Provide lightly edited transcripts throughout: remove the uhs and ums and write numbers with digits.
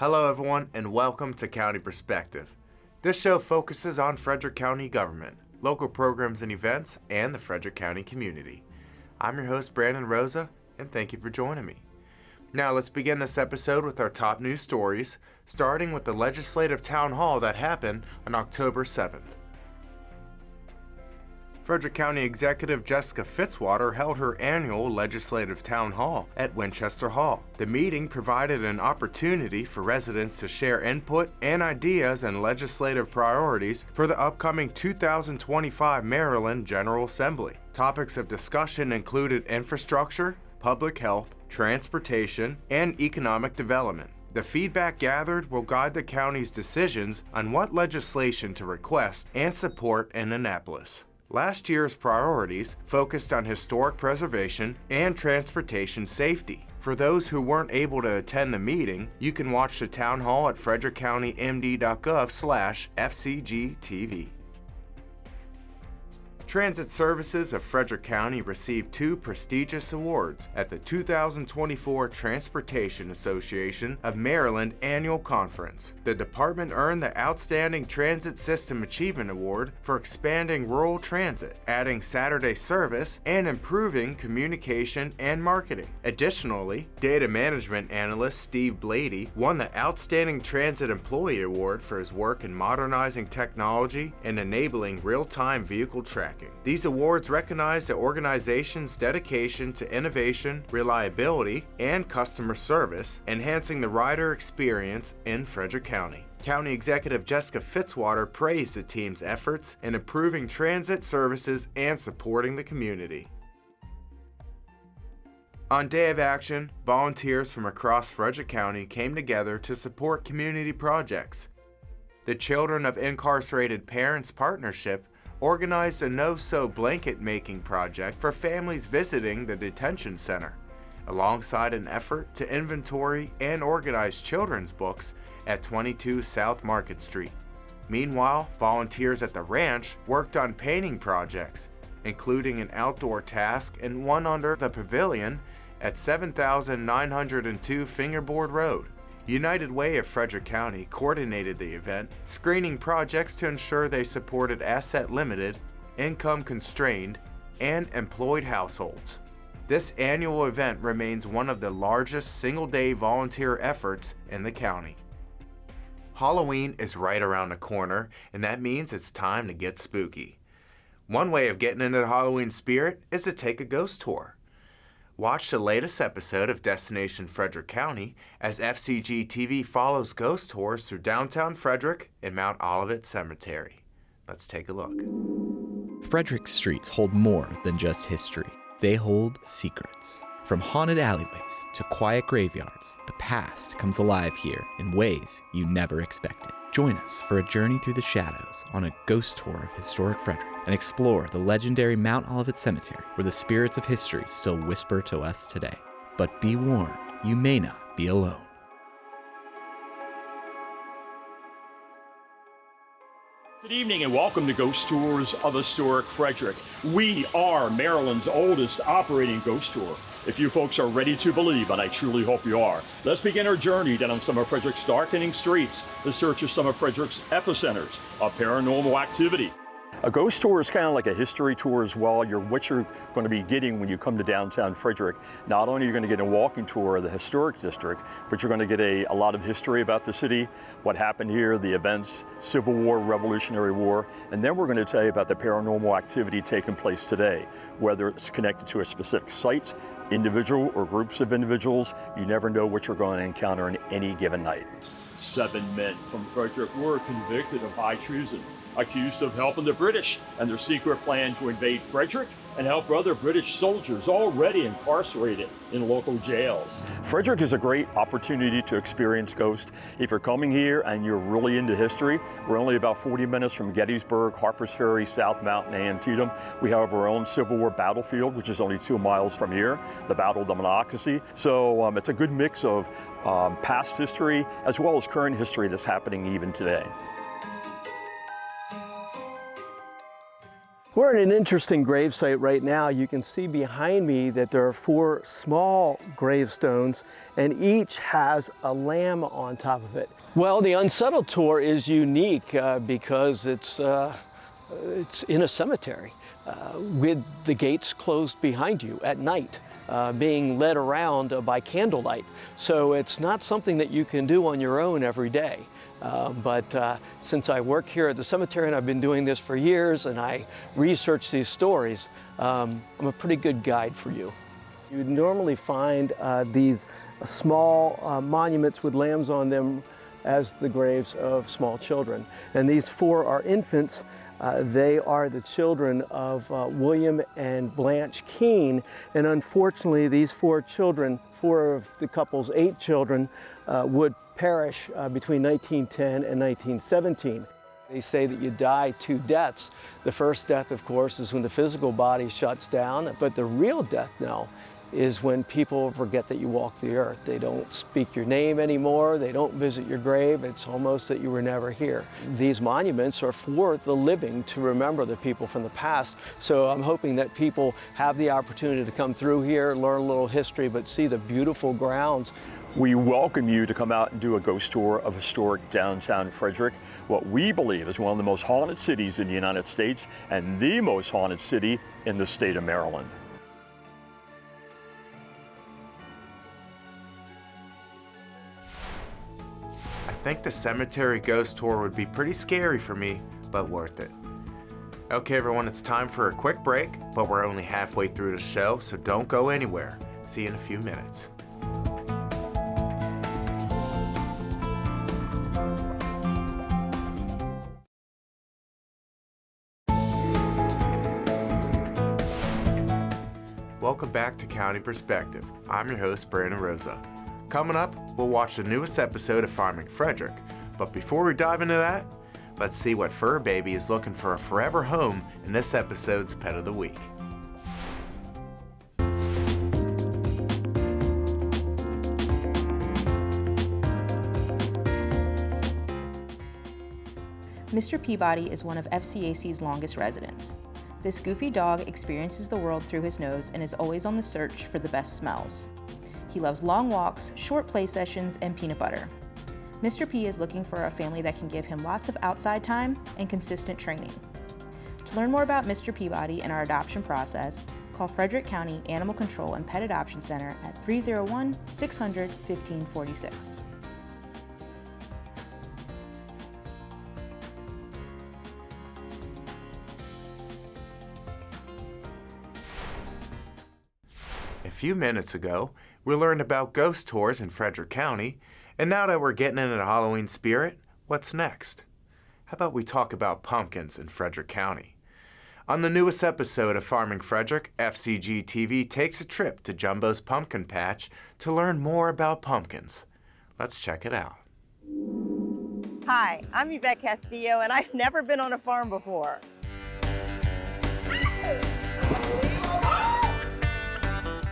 Hello everyone and welcome to County Perspective. This show focuses on Frederick County government, local programs and events, and the Frederick County community. I'm your host Brandon Rosa and thank you for joining me. Now let's begin this episode with our top news stories, starting with the legislative town hall that happened on October 7th. Frederick County Executive Jessica Fitzwater held her annual legislative town hall at Winchester Hall. The meeting provided an opportunity for residents to share input and ideas and legislative priorities for the upcoming 2025 Maryland General Assembly. Topics of discussion included infrastructure, public health, transportation, and economic development. The feedback gathered will guide the county's decisions on what legislation to request and support in Annapolis. Last year's priorities focused on historic preservation and transportation safety. For those who weren't able to attend the meeting, you can watch the town hall at frederickcountymd.gov/FCG-TV. Transit Services of Frederick County received two prestigious awards at the 2024 Transportation Association of Maryland Annual Conference. The department earned the Outstanding Transit System Achievement Award for expanding rural transit, adding Saturday service, and improving communication and marketing. Additionally, data management analyst Steve Blady won the Outstanding Transit Employee Award for his work in modernizing technology and enabling real-time vehicle tracking. These awards recognize the organization's dedication to innovation, reliability, and customer service, enhancing the rider experience in Frederick County. County Executive Jessica Fitzwater praised the team's efforts in improving transit services and supporting the community. On Day of Action, volunteers from across Frederick County came together to support community projects. The Children of Incarcerated Parents Partnership organized a no-sew blanket making project for families visiting the detention center, alongside an effort to inventory and organize children's books at 22 South Market Street. Meanwhile, volunteers at the ranch worked on painting projects, including an outdoor task and one under the pavilion at 7902 Fingerboard Road. United Way of Frederick County coordinated the event, screening projects to ensure they supported asset-limited, income-constrained, and employed households. This annual event remains one of the largest single-day volunteer efforts in the county. Halloween is right around the corner, and that means it's time to get spooky. One way of getting into the Halloween spirit is to take a ghost tour. Watch the latest episode of Destination Frederick County as FCG-TV follows ghost tours through downtown Frederick and Mount Olivet Cemetery. Let's take a look. Frederick streets hold more than just history. They hold secrets. From haunted alleyways to quiet graveyards, the past comes alive here in ways you never expected. Join us for a journey through the shadows on a ghost tour of historic Frederick and explore the legendary Mount Olivet Cemetery where the spirits of history still whisper to us today. But be warned, you may not be alone. Good evening and welcome to Ghost Tours of Historic Frederick. We are Maryland's oldest operating ghost tour. If you folks are ready to believe, and I truly hope you are, let's begin our journey down some of Frederick's darkening streets, the search of some of Frederick's epicenters of paranormal activity. A ghost tour is kind of like a history tour as well. What you're going to be getting when you come to downtown Frederick. Not only are you going to get a walking tour of the historic district, but you're going to get a lot of history about the city, what happened here, the events, Civil War, Revolutionary War, and then we're going to tell you about the paranormal activity taking place today, whether it's connected to a specific site, individual or groups of individuals. You never know what you're going to encounter on any given night. 7 men from Frederick were convicted of high treason, accused of helping the British and their secret plan to invade Frederick and help other British soldiers already incarcerated in local jails. Frederick is a great opportunity to experience ghosts. If you're coming here and you're really into history, we're only about 40 minutes from Gettysburg, Harpers Ferry, South Mountain, and Antietam. We have our own Civil War battlefield, which is only 2 miles from here, the Battle of the Monocacy. So it's a good mix of past history as well as current history that's happening even today. We're at an interesting gravesite right now. You can see behind me that there are 4 small gravestones, and each has a lamb on top of it. Well, the Unsettled Tour is unique because it's in a cemetery with the gates closed behind you at night, being led around by candlelight. So it's not something that you can do on your own every day. But since I work here at the cemetery and I've been doing this for years and I research these stories, I'm a pretty good guide for you. You normally find these small monuments with lambs on them as the graves of small children. And these 4 are infants. They are the children of William and Blanche Keene. And unfortunately, these 4 children, 4 of the couple's 8 children, would perish between 1910 and 1917. They say that you die 2 deaths. The first death, of course, is when the physical body shuts down, but the real death now is when people forget that you walk the earth. They don't speak your name anymore, they don't visit your grave, it's almost that you were never here. These monuments are for the living to remember the people from the past, so I'm hoping that people have the opportunity to come through here, learn a little history, but see the beautiful grounds. We welcome you to come out and do a ghost tour of historic downtown Frederick, what we believe is one of the most haunted cities in the United States and the most haunted city in the state of Maryland. I think the cemetery ghost tour would be pretty scary for me, but worth it. Okay everyone, it's time for a quick break, but we're only halfway through the show, so don't go anywhere. See you in a few minutes. Welcome back to County Perspective. I'm your host, Brandon Rosa. Coming up, we'll watch the newest episode of Farming Frederick. But before we dive into that, let's see what fur baby is looking for a forever home in this episode's Pet of the Week. Mr. Peabody is one of FCAC's longest residents. This goofy dog experiences the world through his nose and is always on the search for the best smells. He loves long walks, short play sessions, and peanut butter. Mr. P is looking for a family that can give him lots of outside time and consistent training. To learn more about Mr. Peabody and our adoption process, call Frederick County Animal Control and Pet Adoption Center at 301-600-1546. A few minutes ago, we learned about ghost tours in Frederick County, and now that we're getting into the Halloween spirit, what's next? How about we talk about pumpkins in Frederick County? On the newest episode of Farming Frederick, FCG-TV takes a trip to Jumbo's Pumpkin Patch to learn more about pumpkins. Let's check it out. Hi, I'm Yvette Castillo, and I've never been on a farm before.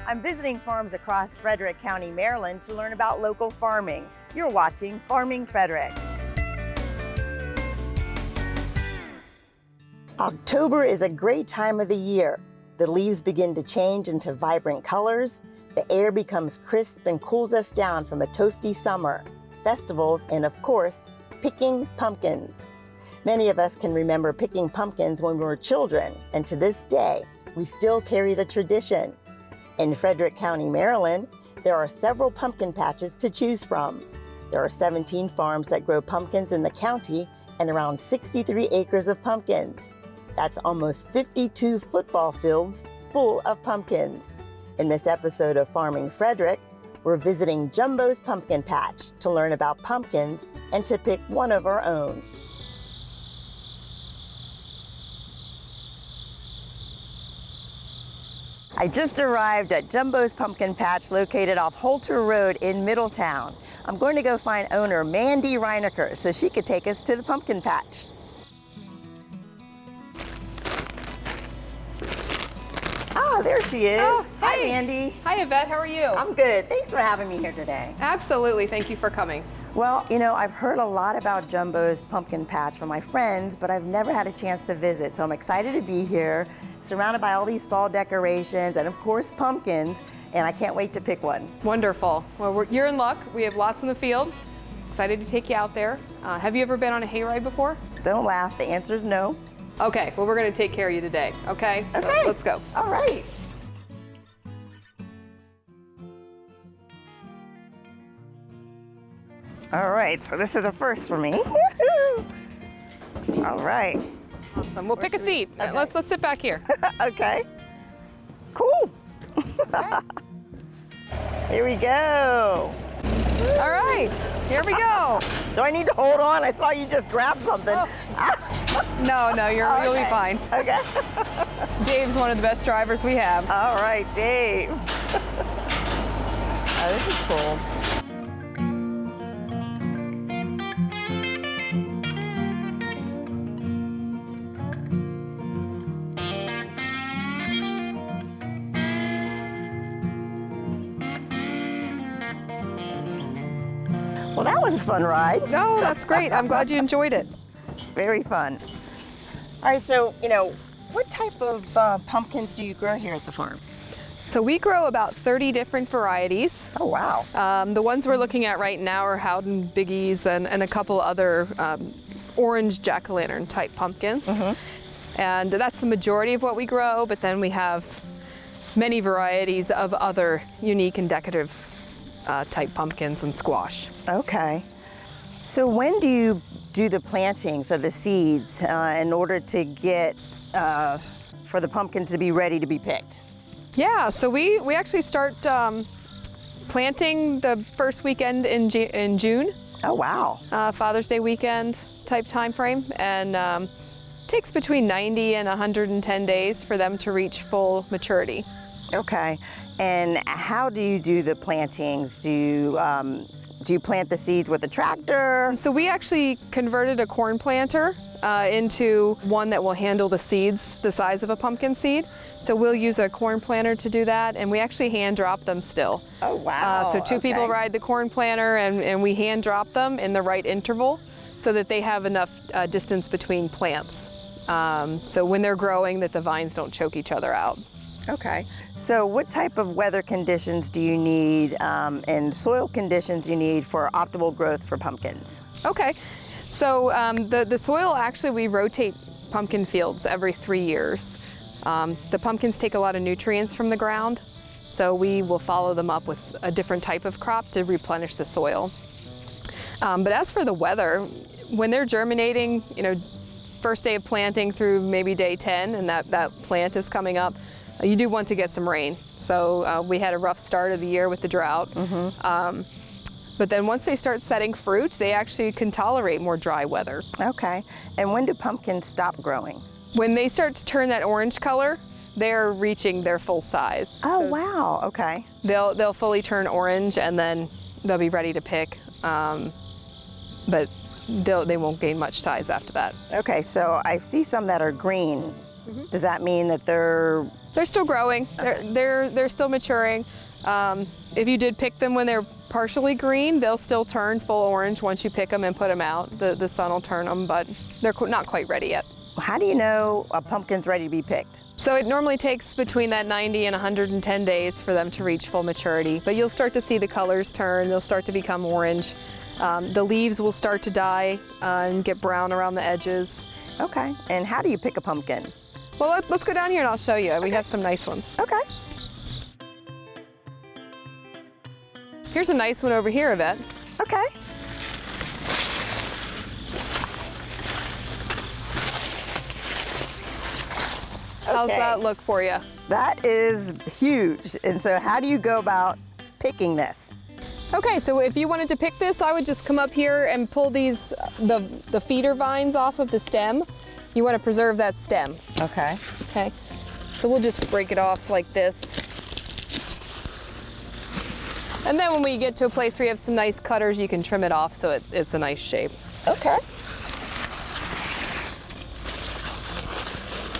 I'm visiting farms across Frederick County, Maryland to learn about local farming. You're watching Farming Frederick. October is a great time of the year. The leaves begin to change into vibrant colors. The air becomes crisp and cools us down from a toasty summer. Festivals and, of course, picking pumpkins. Many of us can remember picking pumpkins when we were children, and to this day, we still carry the tradition. In Frederick County, Maryland, there are several pumpkin patches to choose from. There are 17 farms that grow pumpkins in the county and around 63 acres of pumpkins. That's almost 52 football fields full of pumpkins. In this episode of Farming Frederick, we're visiting Jumbo's Pumpkin Patch to learn about pumpkins and to pick one of our own. I just arrived at Jumbo's Pumpkin Patch located off Holter Road in Middletown. I'm going to go find owner Mandy Reinecker so she could take us to the pumpkin patch. there she is. Oh, Hi, hey. Mandy. Hi, Yvette. How are you? I'm good. Thanks for having me here today. Absolutely. Thank you for coming. Well, I've heard a lot about Jumbo's pumpkin patch from my friends, but I've never had a chance to visit. So I'm excited to be here, surrounded by all these fall decorations and, of course, pumpkins. And I can't wait to pick one. Wonderful. Well, you're in luck. We have lots in the field. Excited to take you out there. Have you ever been on a hayride before? Don't laugh. The answer is no. Okay. Well, we're going to take care of you today. Okay? Okay. So let's go. All right. All right, so this is a first for me. All right. Awesome. We'll pick a seat. Okay. Let's sit back here. Okay. Cool. Here we go. All right. Here we go. Do I need to hold on? I saw you just grab something. Oh. No, you'll be Okay. fine. Okay. Dave's one of the best drivers we have. All right, Dave. Oh, this is cool. Well, that was a fun ride. No, that's great. I'm glad you enjoyed it. Very fun. All right, so, what type of pumpkins do you grow here at the farm? So we grow about 30 different varieties. Oh, wow. The ones we're looking at right now are Howden Biggies and a couple other orange jack-o'-lantern type pumpkins. And that's the majority of what we grow, but then we have many varieties of other unique and decorative type pumpkins and squash. Okay. So when do you do the plantings of the seeds in order to get for the pumpkins to be ready to be picked? Yeah, so we actually start planting the first weekend in June. Oh, wow. Father's Day weekend type time frame, and takes between 90 and 110 days for them to reach full maturity. Okay. And how do you do the plantings? Do you plant the seeds with a tractor? So we actually converted a corn planter into one that will handle the seeds the size of a pumpkin seed. So we'll use a corn planter to do that, and we actually hand drop them still. Oh, wow. So two people ride the corn planter, and we hand drop them in the right interval so that they have enough distance between plants. So when they're growing, that the vines don't choke each other out. Okay. So what type of weather conditions do you need and soil conditions you need for optimal growth for pumpkins? Okay. So the soil, actually, we rotate pumpkin fields every 3 years. The pumpkins take a lot of nutrients from the ground, so we will follow them up with a different type of crop to replenish the soil. But as for the weather, when they're germinating, first day of planting through maybe day 10, and that plant is coming up, you do want to get some rain. So we had a rough start of the year with the drought. But then once they start setting fruit, they actually can tolerate more dry weather. Okay. And when do pumpkins stop growing? When they start to turn that orange color, they're reaching their full size. Oh, So wow. Okay. they'll fully turn orange, and then they'll be ready to pick. But they won't gain much size after that. Okay. So I see some that are green. Does that mean that they're still growing. Okay. They're still maturing. If you did pick them when they're partially green, they'll still turn full orange once you pick them and put them out. The sun will turn them, but they're not quite ready yet. How do you know a pumpkin's ready to be picked? So it normally takes between that 90 and 110 days for them to reach full maturity, but you'll start to see the colors turn. They'll start to become orange. The leaves will start to die and get brown around the edges. Okay. And how do you pick a pumpkin? Well, let's go down here and I'll show you. We have some nice ones. Okay. Here's a nice one over here, Yvette. Okay. How's that look for you? That is huge. And so how do you go about picking this? Okay, so if you wanted to pick this, I would just come up here and pull these, the feeder vines off of the stem. You want to preserve that stem. Okay. Okay, so we'll just break it off like this. And then when we get to a place where you have some nice cutters, you can trim it off so it's a nice shape. Okay.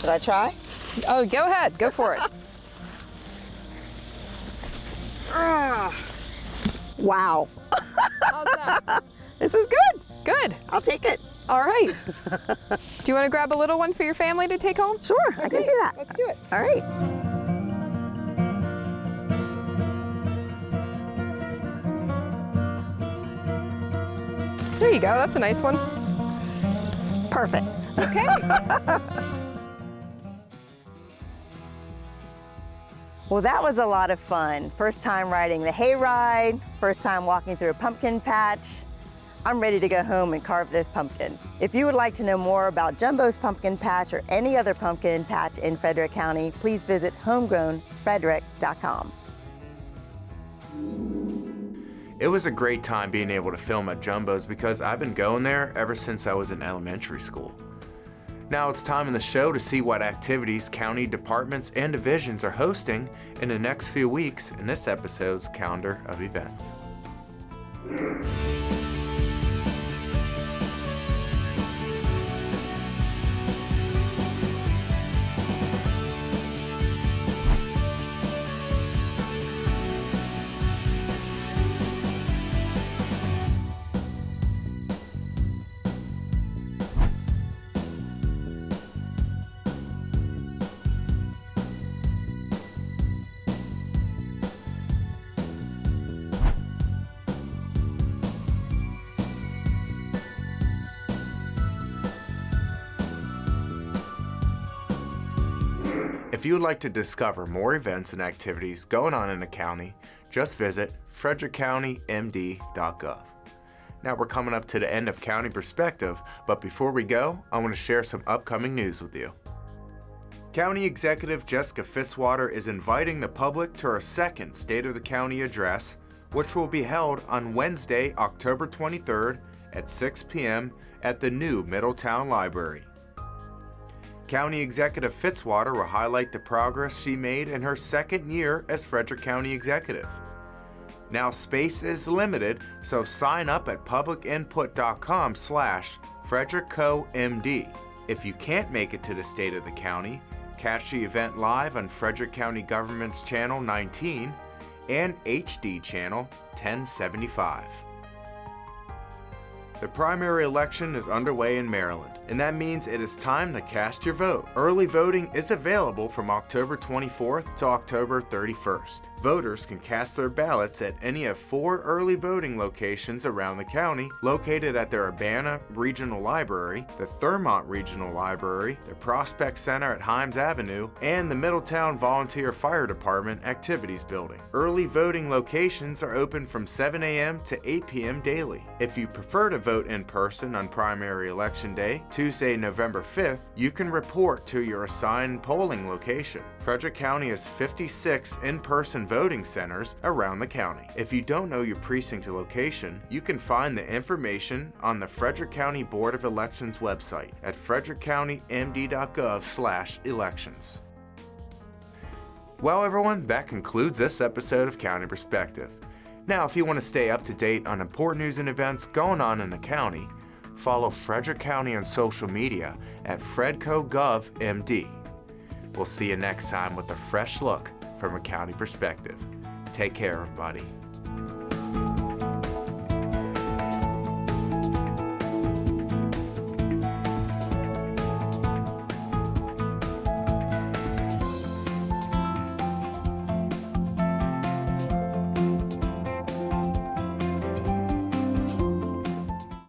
Should I try? Oh, go ahead, go for it. Wow. How's that? This is good. Good. I'll take it. All right. Do you want to grab a little one for your family to take home? Sure, I can do that. Let's do it. All right. There you go. That's a nice one. Perfect. Okay. Well, that was a lot of fun. First time riding the hayride, first time walking through a pumpkin patch. I'm ready to go home and carve this pumpkin. If you would like to know more about Jumbo's Pumpkin Patch or any other pumpkin patch in Frederick County, please visit homegrownfrederick.com. It was a great time being able to film at Jumbo's because I've been going there ever since I was in elementary school. Now it's time in the show to see what activities county departments and divisions are hosting in the next few weeks in this episode's calendar of events. If you would like to discover more events and activities going on in the county, just visit frederickcountymd.gov. Now we're coming up to the end of County Perspective, but before we go, I want to share some upcoming news with you. County Executive Jessica Fitzwater is inviting the public to her second State of the County address, which will be held on Wednesday, October 23rd at 6 p.m. at the new Middletown Library. County Executive Fitzwater will highlight the progress she made in her second year as Frederick County Executive. Now space is limited, so sign up at publicinput.com/FrederickCoMD. If you can't make it to the State of the County, catch the event live on Frederick County Government's Channel 19 and HD Channel 1075. The primary election is underway in Maryland, and that means it is time to cast your vote. Early voting is available from October 24th to October 31st. Voters can cast their ballots at any of 4 early voting locations around the county, located at the Urbana Regional Library, the Thurmont Regional Library, the Prospect Center at Himes Avenue, and the Middletown Volunteer Fire Department Activities Building. Early voting locations are open from 7 a.m. to 8 p.m. daily. If you prefer to vote in person on primary election day, Tuesday, November 5th, you can report to your assigned polling location. Frederick County has 56 in-person voting centers around the county. If you don't know your precinct location, you can find the information on the Frederick County Board of Elections website at frederickcountymd.gov/elections. Well, everyone, that concludes this episode of County Perspective. Now, if you want to stay up to date on important news and events going on in the county, follow Frederick County on social media at FredCoGovMD. We'll see you next time with a fresh look from a county perspective. Take care, everybody.